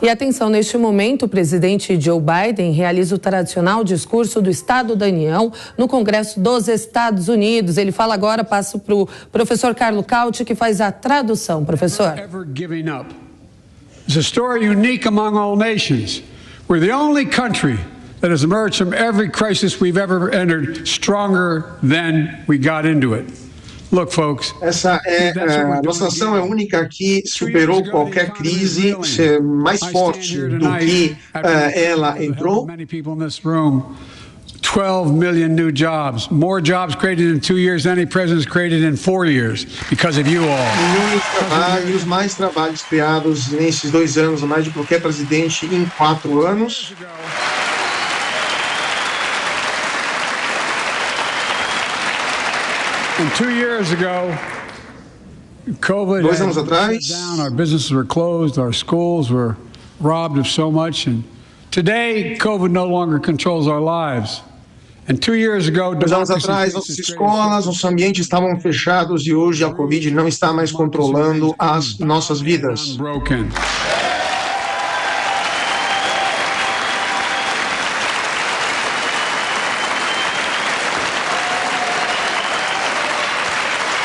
E atenção, neste momento, o presidente Joe Biden realiza o tradicional discurso do Estado da União no Congresso dos Estados Unidos. Ele fala agora, passo para o professor Carlo Cauti, que faz a tradução. Professor. It's a story unique among all nations. We're the only country that has emerged from every crisis we've ever entered stronger than we got into it. Look, folks. Essa a nossa nação é a única que superou qualquer crise mais forte do que ela entrou. 12 million new jobs, more jobs created in 2 years than any president's created in 4 years because of you all. Milhões de mais trabalhos criados nesses 2 anos, a mais de qualquer presidente em 4 anos. And 2 years ago, COVID 2 anos atrás, down, our businesses were closed, our schools were robbed of so much, and today COVID no longer controls our lives. And 2 years ago, 2 anos atrás, nossas escolas, nossos ambientes estavam fechados e hoje a Covid não está mais controlando as nossas vidas.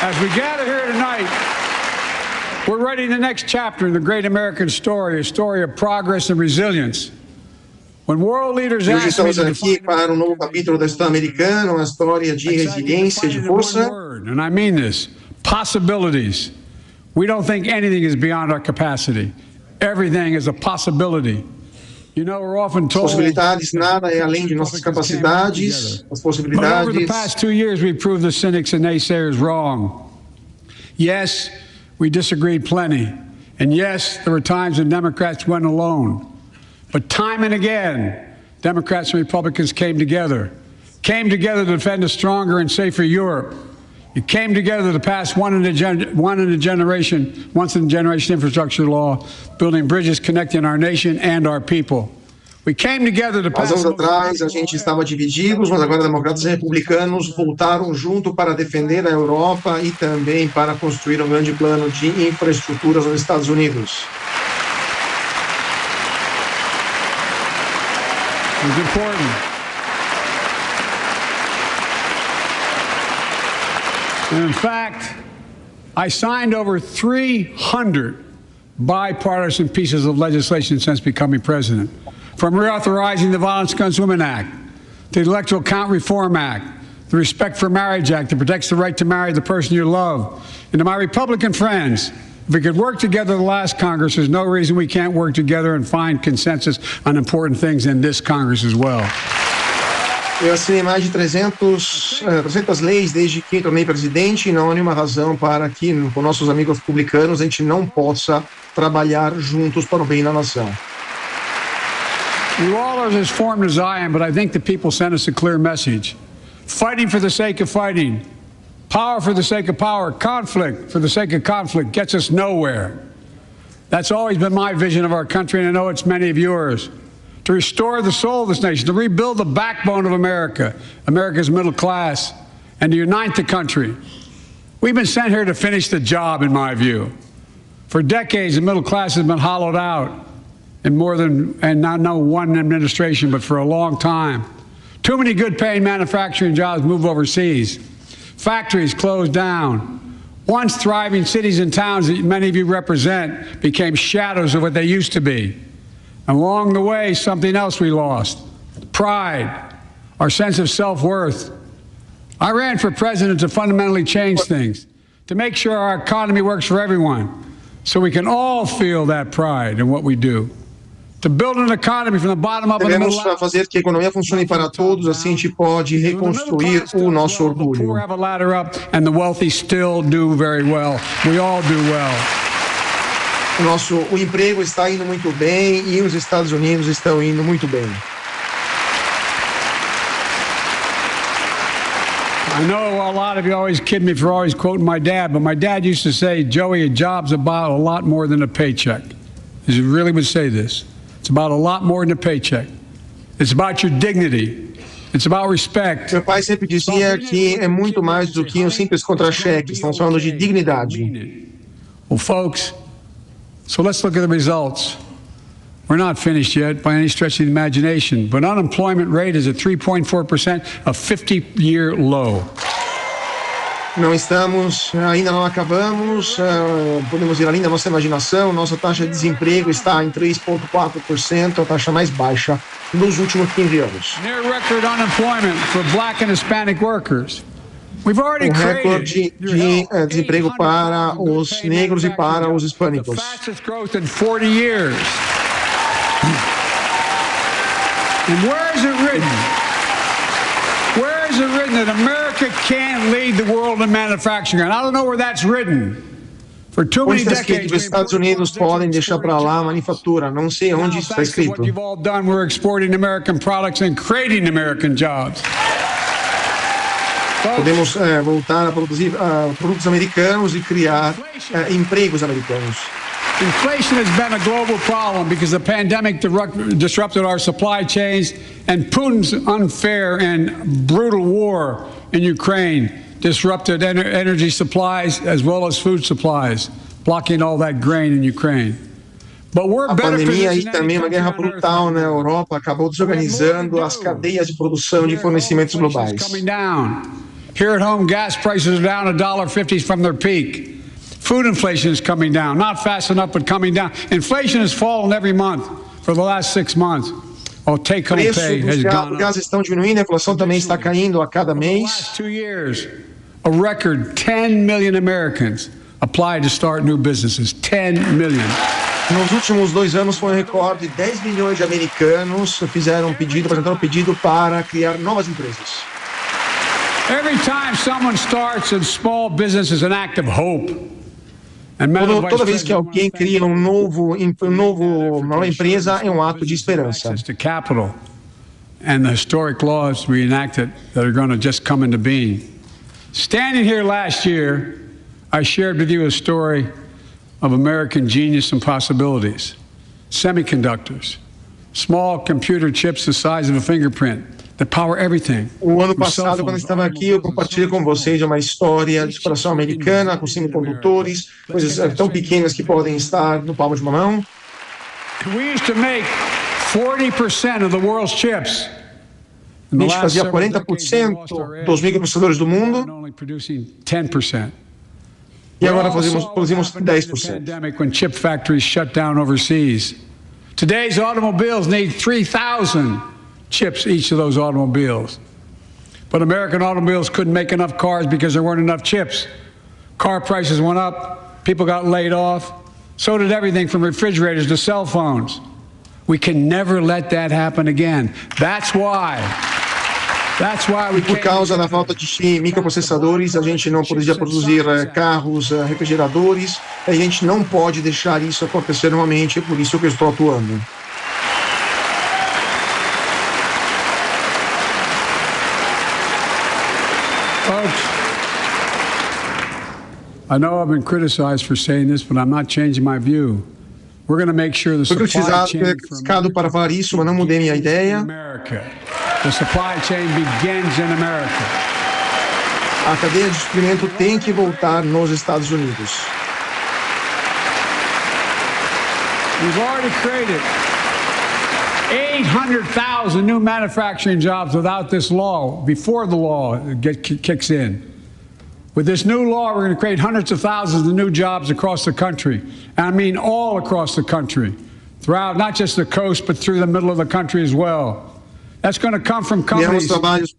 As we gather here tonight, we're writing the next chapter in the great American story, a story of progress and resilience. When world leaders hoje estamos aqui para um novo capítulo da história americana, uma história de resiliência, de força. And I mean this, possibilities. We don't think anything is beyond our capacity. Everything is a possibility. You know, we're often told, possibilidades, nada é além de nossas capacidades, as possibilidades. But over the past 2 years, we've proved the cynics and naysayers wrong. Yes, we disagreed plenty. And yes, there were times when Democrats went alone. But time and again, Democrats and Republicans came together to defend a stronger and safer Europe. You came together to pass once in a generation infrastructure law, building bridges connecting our nation and our people. We came together to pass. Anos atrás, a gente estava divididos, mas agora democratas e republicanos voltaram junto para defender a Europa e também para construir um grande plano de infraestruturas nos Estados Unidos. It was important. And in fact, I signed over 300 bipartisan pieces of legislation since becoming president. From reauthorizing the Violence Against Women Act, to the Electoral Count Reform Act, the Respect for Marriage Act that protects the right to marry the person you love. And to my Republican friends, if we could work together the last Congress, there's no reason we can't work together and find consensus on important things in this Congress as well. Eu assinei mais de 300 leis desde que tornei presidente e não há nenhuma razão para que, com nossos amigos republicanos, a gente não possa trabalhar juntos para o bem da nação. You all are as formed as I am, but I think the people sent us a clear message. Fighting for the sake of fighting. Power for the sake of power, conflict for the sake of conflict gets us nowhere. That's always been my vision of our country, and I know it's many of yours. To restore the soul of this nation, to rebuild the backbone of America, America's middle class, and to unite the country. We've been sent here to finish the job, in my view. For decades, the middle class has been hollowed out in not one administration, but for a long time. Too many good-paying manufacturing jobs move overseas. Factories closed down. Once thriving cities and towns that many of you represent became shadows of what they used to be. And along the way, something else we lost. Pride, our sense of self-worth. I ran for president to fundamentally change things, to make sure our economy works for everyone, so we can all feel that pride in what we do. To build an economy from the bottom up. Devemos fazer que a economia funcione para todos, assim a gente pode reconstruir o nosso orgulho. The poor have a ladder up, and the wealthy still do very well. We all do well. O emprego está indo muito bem e os Estados Unidos estão indo muito bem. I know a lot of you always kid me for always quoting my dad, but my dad used to say, Joey, a job's about a lot more than a paycheck. He really would say this. It's about a lot more than a paycheck. It's about your dignity. It's about respect. Meu pai sempre dizia que é muito mais do que um simples contra-cheque. Estamos falando de dignidade. Well, folks, so let's look at the results. We're not finished yet by any stretch of the imagination, but unemployment rate is at 3.4%, a 50-year low. Não estamos, ainda não acabamos, podemos ir além da nossa imaginação. Nossa taxa de desemprego está em 3,4%, a taxa mais baixa dos últimos 15 anos. Near record unemployment for black and Hispanic workers. We've already recorde de desemprego para os negros e para os hispânicos. Fastest growth in 40 years. And where is it written? Where is it written that America can't lead the world in manufacturing? And I don't know where that's written. For too many decades, os Estados Unidos podem deixar para lá a manufatura. Não sei onde isso está escrito. What you've all done, we're exporting American products and creating American jobs. Podemos voltar a produzir produtos americanos e criar empregos americanos. Inflation has been a global problem because the pandemic disrupted our supply chains, and Putin's unfair and brutal war in Ukraine disrupted energy supplies as well as food supplies, blocking all that grain in Ukraine. But we're a pandemia e também uma guerra brutal na Europa acabou desorganizando as cadeias de produção de fornecimentos globais. Here at home, gas prices are down $1.50 from their peak. Food inflation is coming down, not fast enough, but coming down. Inflation has fallen every month for the last 6 months. Take-home pay has gone up. Os gás estão diminuindo, a inflação também está caindo a cada mês. Last 2 years, a record 10 million Americans applied to start new businesses. 10 million. Nos últimos 2 anos foi um recorde, 10 milhões de americanos apresentaram pedido para criar novas empresas. Every time someone starts a small business is an act of hope. Toda vez que alguém cria uma nova empresa é um ato de esperança. To capital and the historic laws we enacted that are going to just come into being. Standing here last year, I shared with you a story of American genius and possibilities. Semiconductors, small computer chips the size of a fingerprint. Power everything. O ano passado, quando eu estava aqui, eu compartilhei com vocês uma história de exploração americana com semicondutores, coisas tão pequenas que podem estar no palmo de uma mão. We used to make 40% of the world's chips. A gente fazia 40% dos microprocessadores do mundo. E agora produzimos 10%. When chip factories shut down overseas. Today's automobiles need 3,000 chips each of those automobiles. But American automobiles couldn't make enough cars because there weren't enough chips. Car prices went up, people got laid off. So did everything from refrigerators to cell phones. We can never let that happen again. That's why we Por causa da falta de microprocessadores, a gente não podia produzir carros, refrigeradores. A gente não pode deixar isso acontecer novamente, é por isso que eu estou atuando. I know I've been criticized for saying this, but I'm not changing my view. We're going to make sure the supply chain criticado para falar isso, mas não mudei minha ideia. America. The supply chain begins in America. A cadeia de suprimento tem que voltar nos Estados Unidos. We've already created 800,000 new manufacturing jobs without this law, before the law kicks in. With this new law, we're going to create hundreds of thousands of new jobs across the country. And I mean all across the country, throughout not just the coast, but through the middle of the country as well. That's going to come from companies. Trabalhos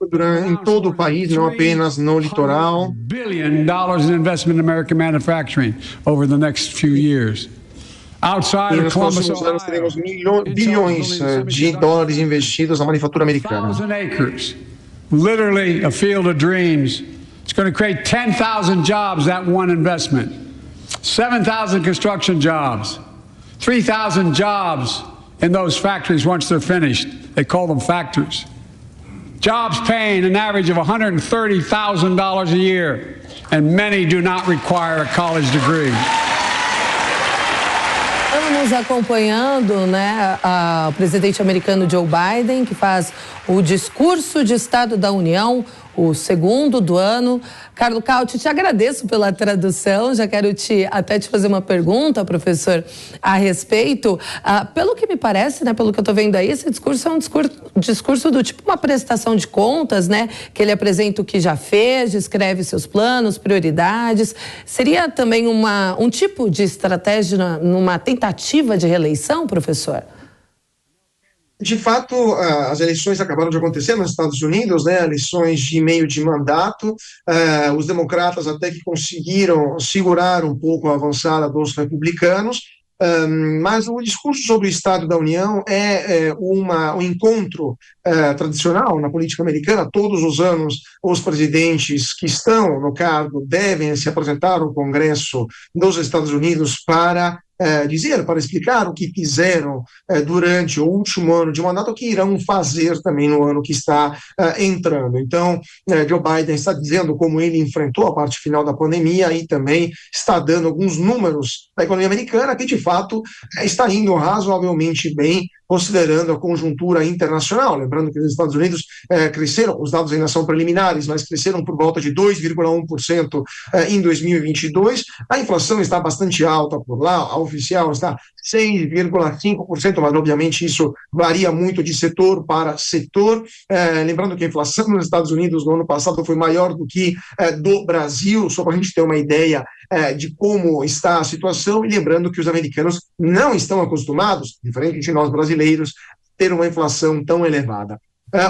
em todo o país, não apenas no litoral. $1 billion in investment in American manufacturing over the next few years. Outside of Columbus, Ohio, teremos bilhões de dólares investidos na manufatura americana. 1,000 acres, literally a field of dreams. It's going to create 10,000 jobs, that one investment. 7,000 construction jobs. 3,000 jobs in those factories once they're finished. They call them factories. Jobs paying an average of $130,000 a year, and many do not require a college degree. Estamos acompanhando, né, o presidente americano Joe Biden, que faz o discurso de Estado da União, o segundo do ano. Carlo Cauti, te agradeço pela tradução, já quero até te fazer uma pergunta, professor, a respeito. Pelo que me parece, né, pelo que eu estou vendo aí, esse discurso é um discurso do tipo uma prestação de contas, né, que ele apresenta o que já fez, descreve seus planos, prioridades. Seria também um tipo de estratégia numa tentativa de reeleição, professor? De fato, as eleições acabaram de acontecer nos Estados Unidos, né, eleições de meio de mandato, os democratas até que conseguiram segurar um pouco a avançada dos republicanos, mas o discurso sobre o Estado da União é um encontro tradicional na política americana. Todos os anos, os presidentes que estão no cargo devem se apresentar ao Congresso dos Estados Unidos para para explicar o que fizeram durante o último ano de mandato, o que irão fazer também no ano que está entrando. Então, Joe Biden está dizendo como ele enfrentou a parte final da pandemia e também está dando alguns números da economia americana que, de fato, está indo razoavelmente bem, considerando a conjuntura internacional. Lembrando que os Estados Unidos cresceram, os dados ainda são preliminares, mas cresceram por volta de 2,1% em 2022. A inflação está bastante alta por lá, a oficial está 6,5%, mas obviamente isso varia muito de setor para setor. Lembrando que a inflação nos Estados Unidos no ano passado foi maior do que do Brasil, só para a gente ter uma ideia de como está a situação, e lembrando que os americanos não estão acostumados, diferente de nós brasileiros, ter uma inflação tão elevada.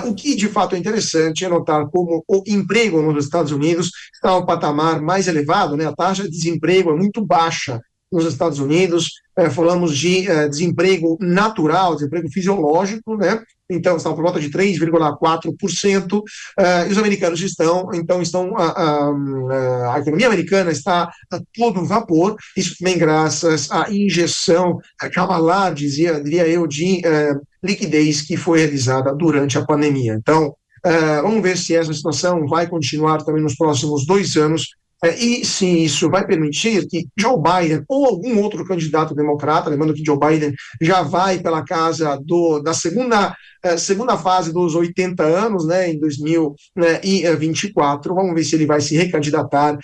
O que de fato é interessante é notar como o emprego nos Estados Unidos está a um patamar mais elevado, né? A taxa de desemprego é muito baixa nos Estados Unidos, falamos de desemprego natural, desemprego fisiológico, né? Então, está por volta de 3,4%, e os americanos a economia americana está a todo vapor, isso também graças à injeção cavalar, diria eu, de liquidez que foi realizada durante a pandemia. Então, vamos ver se essa situação vai continuar também nos próximos 2 anos, e se isso vai permitir que Joe Biden ou algum outro candidato democrata, lembrando que Joe Biden já vai pela casa da segunda fase dos 80 anos, né, em 2024, vamos ver se ele vai se recandidatar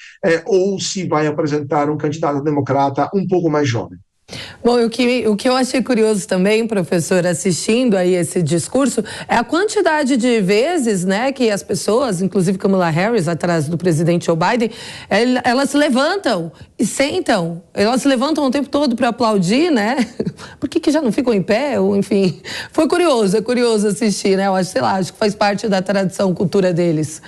ou se vai apresentar um candidato democrata um pouco mais jovem. Bom, o que eu achei curioso também, professor, assistindo aí esse discurso, é a quantidade de vezes, né, que as pessoas, inclusive Kamala Harris, atrás do presidente Joe Biden, elas se levantam e sentam, elas se levantam o tempo todo para aplaudir, né? Por que já não ficam em pé? Ou, enfim, é curioso assistir, né? Eu acho que faz parte da tradição, cultura deles.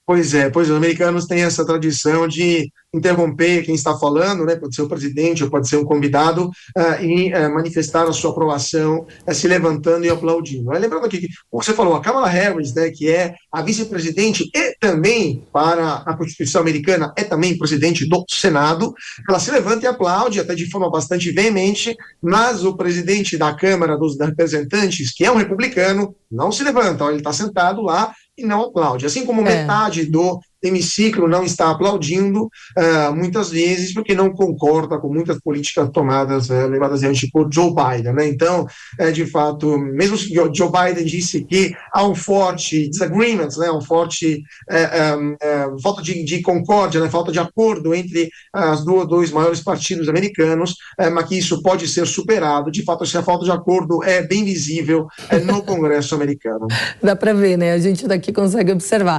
Pois os americanos têm essa tradição de interromper quem está falando, né? Pode ser o presidente ou pode ser um convidado, e manifestar a sua aprovação se levantando e aplaudindo. Lembrando aqui, como você falou, a Kamala Harris, né, que é a vice-presidente e também, para a Constituição americana, é também presidente do Senado, ela se levanta e aplaude, até de forma bastante veemente, mas o presidente da Câmara dos Representantes, que é um republicano, não se levanta, ele está sentado lá e não aplaude. Assim como metade do hemiciclo não está aplaudindo, muitas vezes, porque não concorda com muitas políticas levadas adiante por Joe Biden, né? Então, de fato, mesmo que Joe Biden disse que há um forte disagreement, né? Um forte falta de concórdia, né? Falta de acordo entre os dois maiores partidos americanos, mas que isso pode ser superado. De fato, essa falta de acordo é bem visível no Congresso americano. Dá para ver, né? A gente daqui consegue observar.